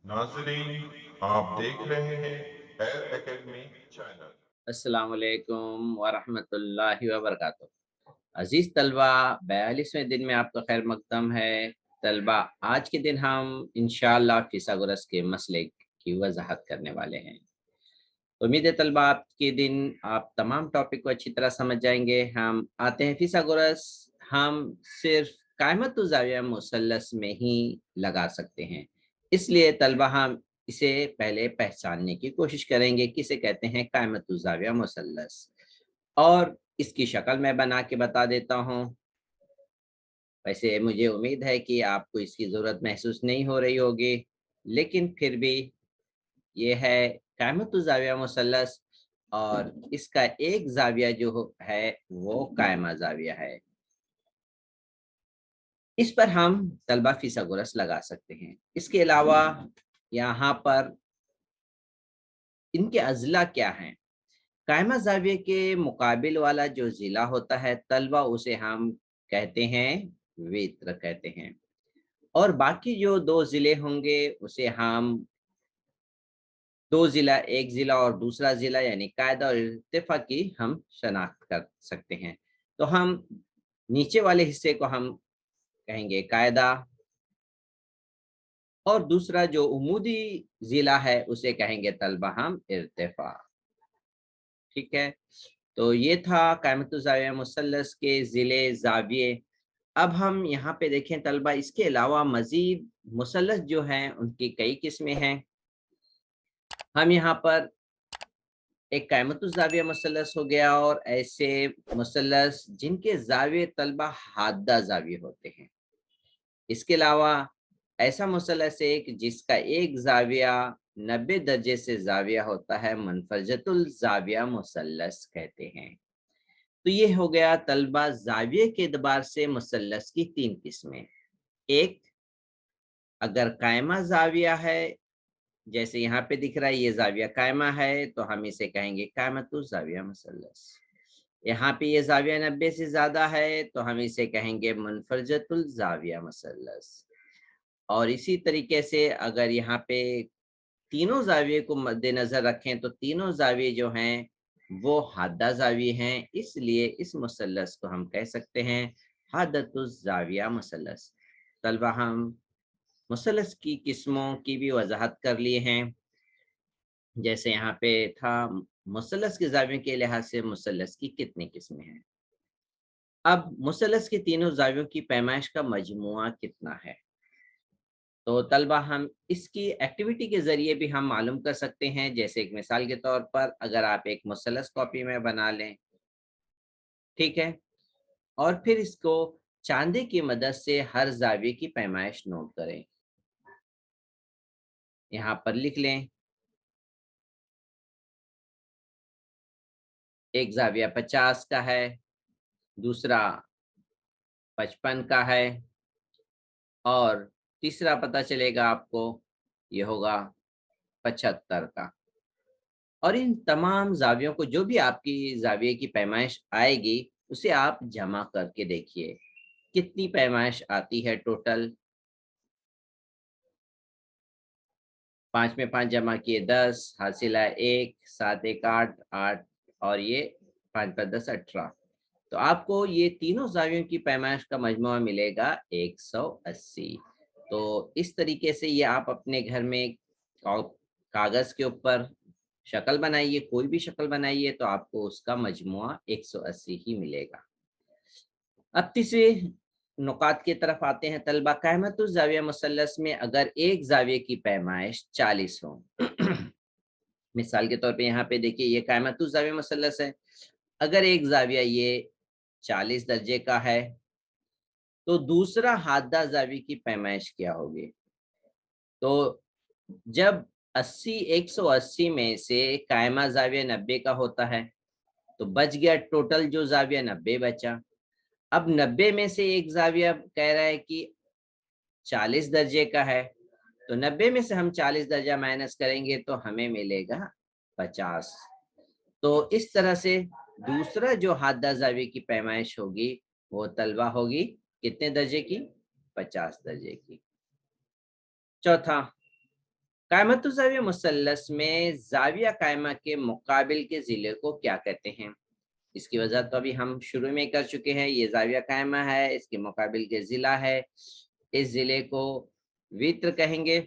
नाजरीन, आप देख रहे हैं एयर एकेडमी चैनल। अस्सलाम वालेकुम वरहमतुल्लाहि वबरकातुहू। अजीज़ तलबा, 42वें दिन में आपका खैर मकदम है। तलबा, आज के दिन हम इंशाअल्लाह फिसागोरस के मसले की वजाहत करने वाले हैं। उम्मीद है तलबा आज के दिन आप तमाम टॉपिक को अच्छी तरह समझ जाएंगे। हम आते हैं फिसागोरस। हम सिर्फ कायमत ज़ाविया मुसल्लस में ही लगा सकते हैं, इसलिए तलबा हम इसे पहले पहचानने की कोशिश करेंगे किसे कहते हैं कायमत ज़ाविया मुसल्लस। और इसकी शक्ल मैं बना के बता देता हूँ। वैसे मुझे उम्मीद है कि आपको इसकी ज़रूरत महसूस नहीं हो रही होगी, लेकिन फिर भी ये है कायमत ज़ाविया मुसल्लस। और इसका एक ज़ाविया जो है वो कायमा ज़ाविया है। इस पर हम तलबा फिसागोरस लगा सकते हैं। इसके अलावा यहाँ पर इनके अज़ला क्या हैं? कायमा ज़ाविये के मुकाबिल वाला जो ज़िला होता है तलबा, उसे हम कहते हैं वित्र कहते हैं। और बाकी जो 2 ज़िले होंगे उसे हम 2 ज़िला, एक ज़िला और दूसरा ज़िला यानी कायदा और इर्तिफ़ा की हम शनाख्त कर सकते हैं। तो हम नीचे वाले हिस्से को हम कहेंगे कायदा, और दूसरा जो उमूदी ज़िला है उसे कहेंगे तलबा हम इर्तिफ़ा। ठीक है? तो ये था क़यामतुज़ ज़ाविया मुसल्लस के ज़िले ज़ाविये। अब हम यहाँ पे देखें तलबा, इसके अलावा मज़ीद मुसल्लस जो हैं उनकी कई किस्में हैं। हम यहाँ पर एक क़यामतुज़ ज़ाविया मुसल्लस हो गया, और ऐसे मुसल्लस जिनके ज़ाविये तलबा हादा ज़ाविये होते हैं। इसके अलावा ऐसा मुसल्लस एक जिसका एक ज़ाविया 90 दर्जे से ज़ाविया होता है, मुनफ़रजतुल ज़ाविया मुसल्लस कहते हैं। तो ये हो गया तलबा ज़ाविये के एतबार से मुसल्लस की 3 किस्में। एक, अगर कायमा ज़ाविया है, जैसे यहाँ पे दिख रहा है ये ज़ाविया कायमा है, तो हम इसे कहेंगे कायमतुज़ ज़ाविया मुसल्लस। यहाँ पे ये ज़ाविया 90 से ज़्यादा है तो हम इसे कहेंगे मुनफ़रजतुल ज़ाविया मुसल्लस। और इसी तरीके से अगर यहाँ पे तीनों ज़ाविये को मद्देनज़र रखें तो तीनों ज़ाविये जो हैं वो हादा ज़ाविये हैं, इसलिए इस मुसल्लस को हम कह सकते हैं हादतुज़ ज़ाविया मुसल्लस। तलबा, हम मुसल्लस की किस्मों की भी वज़ाहत कर लिए हैं। जैसे यहाँ पे था मुसल्लस के ज़ावियों के लिहाज से मुसल्लस की कितनी किस्में हैं। अब मुसल्लस के तीनों ज़ावियों की पैमाइश का मजमुआ कितना है? तो तलबा, हम इसकी एक्टिविटी के ज़रिए भी हम मालूम कर सकते हैं। जैसे एक मिसाल के तौर पर अगर आप एक मुसल्लस कॉपी में बना लें, ठीक है? और फिर इसको चाँदी की मदद से हर ज़ाविये की पैमाइश नोट करें। यहाँ पर लिख लें, एक ज़ाविया 50 का है, दूसरा 55 का है, और तीसरा पता चलेगा आपको, ये होगा 75 का। और इन तमाम ज़ावियों को जो भी आपकी ज़ाविये की पैमाइश आएगी, उसे आप जमा करके देखिए, कितनी पैमाइश आती है टोटल। 5 में 5 जमा किए 10, हासिल है 1, 7 1 8, 8 और ये 5 5 10 18। तो आपको ये तीनों ज़ावियों की पैमाइश का मजमुआ मिलेगा 180। तो इस तरीके से ये आप अपने घर में कागज़ के ऊपर शक्ल बनाइए, कोई भी शक्ल बनाइए तो आपको उसका मजमुआ 180 ही मिलेगा। अब तीसरे नुकात की तरफ आते हैं तलबा। कहमतुज़ ज़ाविया मुसल्लस में अगर एक ज़ाविये की पैमाइश 40 हो, मिसाल के तौर पे यहाँ पे देखिए ये कहमतुज़ ज़ाविया मुसल्लस है। अगर एक ज़ाविया ये 40 दर्जे का है, तो दूसरा हादा ज़ाविये की पैमाइश क्या होगी? तो जब 80 180 में से कायमा ज़ाविया 90 का होता है, तो बच गया टोटल जो ज़ाविया 90 बचा। अब 90 में से एक ज़ाविया कह रहा है कि 40 दर्जे का है, तो 90 में से हम 40 दर्जा माइनस करेंगे तो हमें मिलेगा 50। तो इस तरह से दूसरा जो हादा ज़ाविये की पैमाइश होगी, वो तलबा होगी कितने दर्जे की? 50 दर्जे की। चौथा, कायमत ज़ाविया मुसल्लस में ज़ाविया कायमा के मुकाबिल के ज़िले को क्या कहते हैं? इसकी वजह तो अभी हम शुरू में कर चुके हैं। ये ज़ाविया कायमा है, इसके मुकाबिल के ज़िला है। इस ज़िले को वित्र कहेंगे,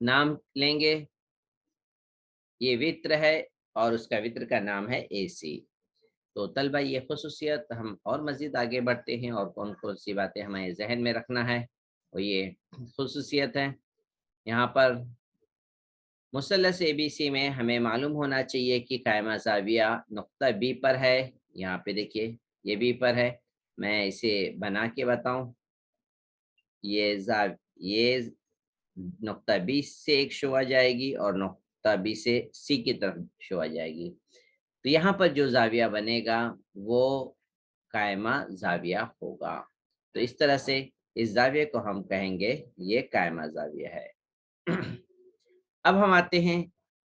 नाम लेंगे, ये वित्र है और उसका वित्र का नाम है एसी। तो तलबा ये ख़ुसूसियत हम और मज़ीद आगे बढ़ते हैं और कौन-कौन सी बातें हमें ज़हन में रखना है, और ये ख़ुसूसियत है। यहाँ पर मुसल्लस एबीसी में हमें मालूम होना चाहिए कि कायमा ज़ाविया नुक्ता बी पर है। यहाँ पे देखिए ये बी पर है। मैं इसे बना के बताऊँ, ये नुक्ता बी से एक शो आ जाएगी और नुक्ता बी से सी की तरफ शो आ जाएगी। तो यहाँ पर जो ज़ाविया बनेगा वो कायमा ज़ाविया होगा। तो इस तरह से इस ज़ाविये को हम कहेंगे ये कायमा ज़ाविया है। अब हम आते हैं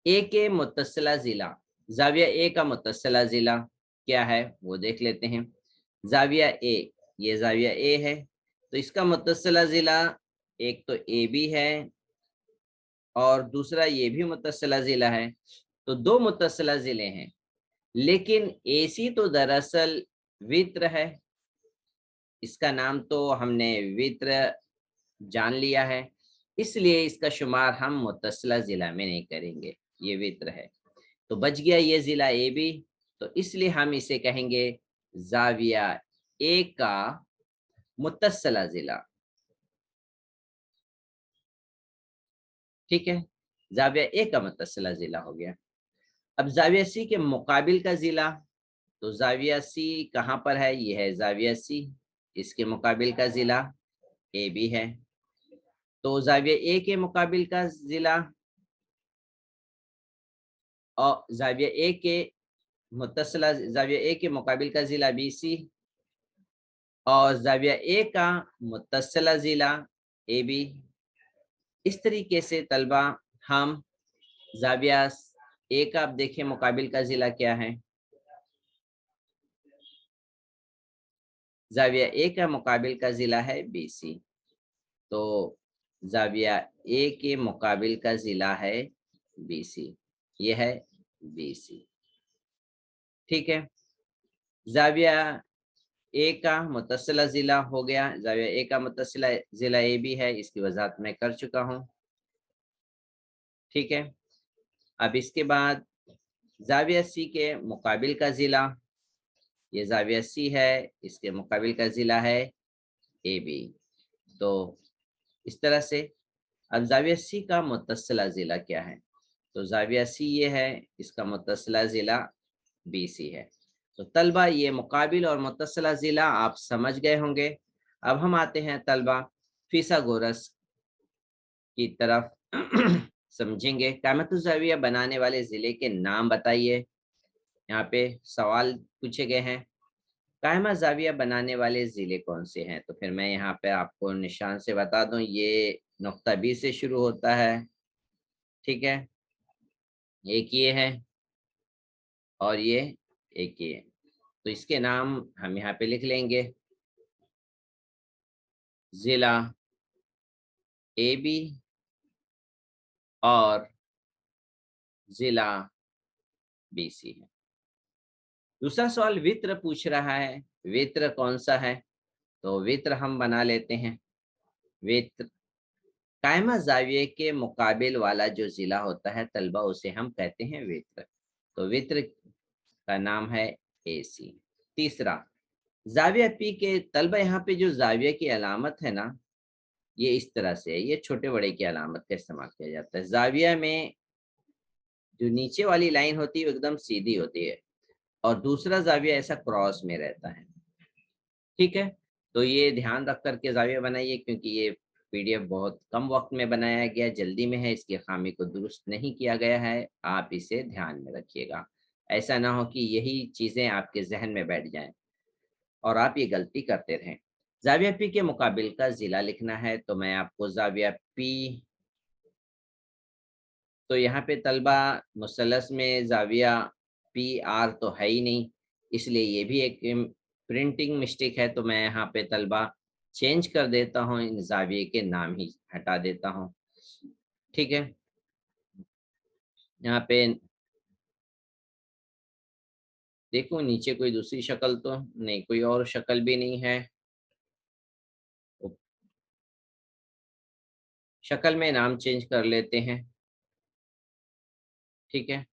ए के मुत्तसिला ज़िला। ज़ाविया ए का मुत्तसिला ज़िला क्या है वो देख लेते हैं। ज़ाविया ए, ये ज़ाविया ए है, तो इसका मुत्तसिला ज़िला एक तो ए बी है और दूसरा ये भी मुत्तसिला ज़िला है। तो दो मुत्तसिला ज़िले हैं, लेकिन एसी तो दरअसल वित्र है। इसका नाम तो हमने वित्र जान लिया है, इसलिए इसका शुमार हम मुत्तसिला ज़िला में नहीं करेंगे, ये वित्र है। तो बच गया ये ज़िला ए बी, तो इसलिए हम इसे कहेंगे ज़ाविया ए का मुत्तसिला ज़िला। ठीक है, ज़ाविया ए का मुत्तसिला ज़िला हो गया। अब ज़ाविया सी के मुकाबिल का ज़िला, तो ज़ाविया सी कहाँ पर है? ये है ज़ाविया सी, इसके मुकाबिल का ज़िला ए बी है। तो ज़ाविया ए के मुकाबिल का ज़िला और ज़ाविया ए के मुत्तसिला ज़ाविया ए के मुकाबिल का ज़िला बी सी और ज़ाविया ए का मुत्तसिला ज़िला ए बी। इस तरीके से तलबा हम ज़ाविया ए का, अब देखिए मुकाबिल का ज़िला क्या है? ज़ाविया ए का मुकाबिल का ज़िला है बी सी। तो ज़ाविया ए के मुकाबिल का ज़िला है बी सी, ये है बी सी। ठीक है, ज़ाविया ए का मुत्तसिला ज़िला हो गया। ज़ाविया ए का मुत्तसिला ज़िला ए बी है, इसकी वज़ाहत मैं कर चुका हूँ। ठीक है, अब इसके बाद ज़ाविया सी के मुकाबिल का ज़िला, ये ज़ाविया सी है, इसके मुकाबिल का ज़िला है ए बी। तो इस तरह से अब ज़ाविया सी का मुत्तसिला ज़िला क्या है? तो ज़ाविया सी ये है, इसका मुत्तसिला ज़िला बी सी है। तो तलबा ये मुकाबिल और मुत्तसिला ज़िला आप समझ गए होंगे। अब हम आते हैं तलबा फिसागोरस की तरफ। समझेंगे। कायमतुज़्ज़ाविया बनाने वाले ज़िले के नाम बताइए। यहाँ पे सवाल पूछे गए हैं, कायमा ज़ाविया बनाने वाले ज़िले कौन से हैं? तो फिर मैं यहाँ पे आपको निशान से बता दूँ, ये नुक्ता बी से शुरू होता है। ठीक है, एक ये है और ये एक ये। तो इसके नाम हम यहाँ पे लिख लेंगे, ज़िला ए बी और ज़िला बी सी है। दूसरा सवाल वित्र पूछ रहा है, वित्र कौन सा है? तो वित्र हम बना लेते हैं। वित्र कायमा ज़ाविये के मुकाबिल वाला जो ज़िला होता है तलबा, उसे हम कहते हैं वित्र। तो वित्र का नाम है एसी। तीसरा, ज़ाविया पी के तलबा, यहाँ पे जो ज़ाविया की अलामत है ना, ये इस तरह से है, ये छोटे बड़े की अलामत का इस्तेमाल किया जाता है। ज़ाविया में जो नीचे वाली लाइन होती है वो एकदम सीधी होती है और दूसरा ज़ाविया ऐसा क्रॉस में रहता है। ठीक है, तो ये ध्यान रख कर के ज़ाविया बनाइए, क्योंकि ये पीडीएफ बहुत कम वक्त में बनाया गया, जल्दी में है, इसकी खामी को दुरुस्त नहीं किया गया है। आप इसे ध्यान में रखिएगा, ऐसा ना हो कि यही चीज़ें आपके जहन में बैठ जाएं और आप ये गलती करते रहें। ज़ाविया पी के मुकाबिल का ज़िला लिखना है, तो मैं आपको ज़ाविया पी, तो यहाँ पे तलबा मुसल्लस में ज़ाविया पी आर तो है ही नहीं, इसलिए ये भी एक प्रिंटिंग मिस्टेक है। तो मैं यहाँ पे तलबा चेंज कर देता हूँ, इन ज़ाविये के नाम ही हटा देता हूँ। ठीक है, यहाँ पे देखो नीचे कोई दूसरी शक्ल तो नहीं, कोई और शक्ल भी नहीं है। शक्ल में नाम चेंज कर लेते हैं, ठीक है।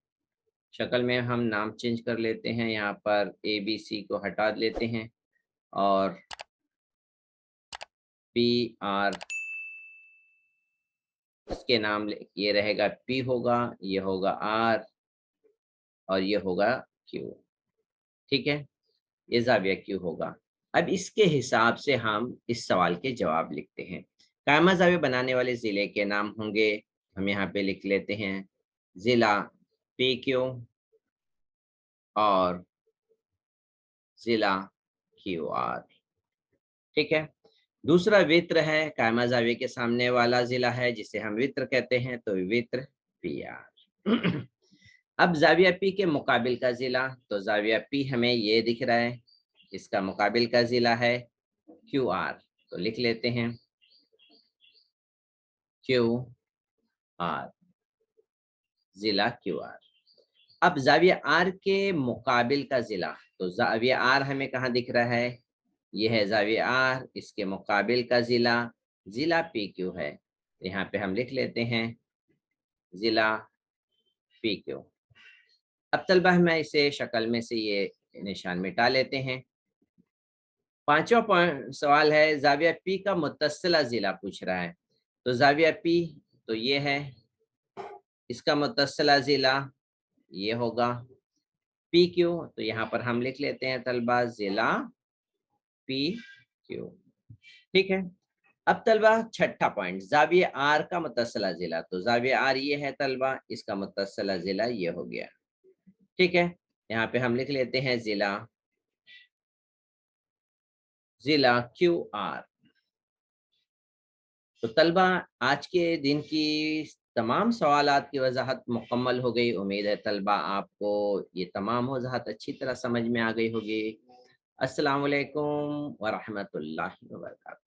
शक्ल में हम नाम चेंज कर लेते हैं, यहाँ पर ए बी सी को हटा लेते हैं और पी आर, इसके नाम ये रहेगा पी होगा, ये होगा आर और ये होगा क्यू, ठीक है। ये ज़ाविया क्यू होगा। अब इसके हिसाब से हम इस सवाल के जवाब लिखते हैं। कायमा ज़ाविया बनाने वाले ज़िले के नाम होंगे, हम यहाँ पे लिख लेते हैं ज़िला पी क्यू और ज़िला क्यू आर, ठीक है। दूसरा वित्र है, कायमा ज़ाविया के सामने वाला ज़िला है जिसे हम वित्र कहते हैं, तो वित्र पी आर। अब ज़ाविया पी के मुकाबिल का ज़िला, तो ज़ाविया पी हमें ये दिख रहा है, इसका मुकाबिल का ज़िला है क्यू आर, तो लिख लेते हैं क्यू आर, ज़िला क्यू आर। अब ज़ाविया आर के मुकाबिल का ज़िला, तो ज़ाविया आर हमें कहाँ दिख रहा है, ये है ज़ाविया आर, इसके मुकाबिल का ज़िला ज़िला पी क्यू है, यहाँ पे हम लिख लेते हैं ज़िला पी क्यू। अब तलबा हमें इसे शक्ल में से ये निशान मिटा लेते हैं। पांचवा पॉइंट सवाल है, ज़ाविया पी का मुत्तसिला ज़िला पूछ रहा है, तो ज़ाविया पी तो ये है, इसका मुत्तसिला ज़िला ये होगा पी क्यू, तो यहाँ पर हम लिख लेते हैं तलबा ज़िला पी क्यू, ठीक है। अब तलबा छठा पॉइंट, ज़ाविया आर का मुत्तसिला ज़िला, तो ज़ाविया आर ये है तलबा, इसका मुत्तसिला ज़िला ये हो गया, ठीक है। यहाँ पे हम लिख लेते हैं ज़िला क्यू आर। तो तलबा आज के दिन की तमाम सवालात की वजाहत मुकम्मल हो गई। उम्मीद है तलबा आपको ये तमाम वजाहत अच्छी तरह समझ में आ गई होगी। अस्सलाम वालेकुम व रहमतुल्लाहि व बरकातहू।